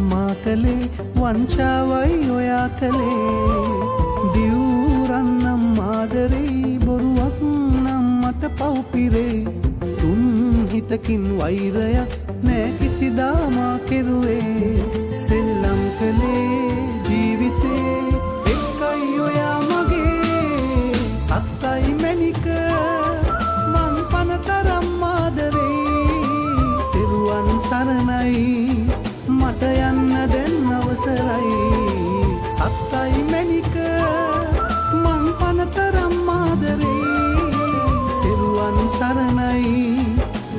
මා කළේ වංචාවයි ඔයා කළේ දිවුරන්නම් ආදරේ බොරුවක් නම් මට පව්පිරේ තුන් හිතකින් වෛරයක් නෑ කිසිදා මා කෙරුවේ සෙල්ලම් කළේ ජීවිතේ එක්කයි ඔයා මගේ සත්තයි මැනික මං පනතරම් ආදරේ තෙරුවන් සරණයි මට යන්න දැන් අවසරයි සත්තයි මැනික මං පනතරම් ආදරේ තෙරුවන් සරණයි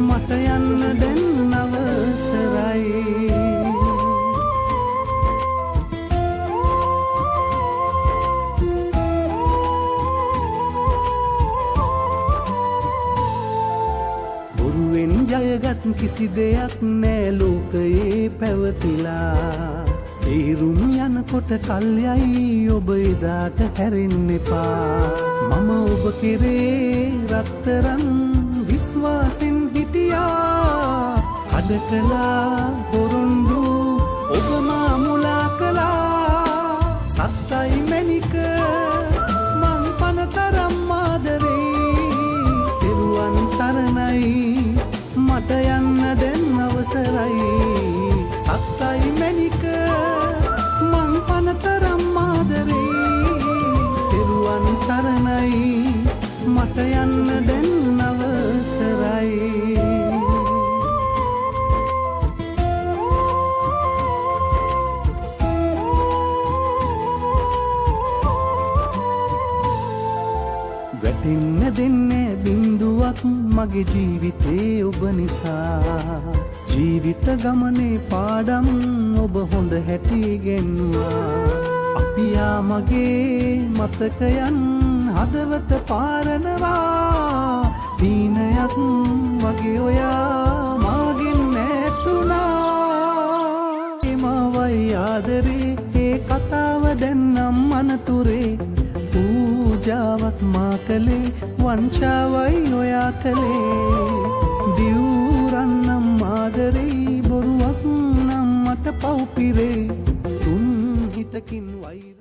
මට යන්න දැන් අවසරයි බොරුවෙන් ජයගත් කිසි දෙයක් නෑ ලෝකයේ පැවතිලා තේරුම් යනකොට කල්යයි ඔබ එදාට හැරෙන්න එපා මම ඔබ කෙරේ රත්තරන් විශ්වාසෙන් හිටියා කඩ කළා පොරොන්දු ඔබ මා මුලා කළා සත්තයි මැනික මං පනතරම් ආදරේ තෙරුවන් සරණයි මට යන්න දැන් අවසරයි සත්තයි මැනික මං පනතරම් ආදරේ තෙරුවන් සරණයි මට යන්න දැන් අවසරයි වැටෙන්න දෙන්නේ බින්දුවක් මගේ ජීවිතේ ඔබ නිසා ජීවිත ගමනේ පාඩම් ඔබ හොඳ හැටි ගෙන්නුවා අපියා මගේ මතකයන් හදවත පාරනවා දීනයක් වගේ ඔයා මාගෙන් නැතුණා එමවයි ආදරේ ඒ කතාව දැන්නම් අනතුරේ පූජාවක් මා කළේ වංචාවයි ඔයා කළේ දිවුරන්නම් ආදරේ බොරුවක් නම් මට පව්පිරේ තුන් හිතකින් වෛර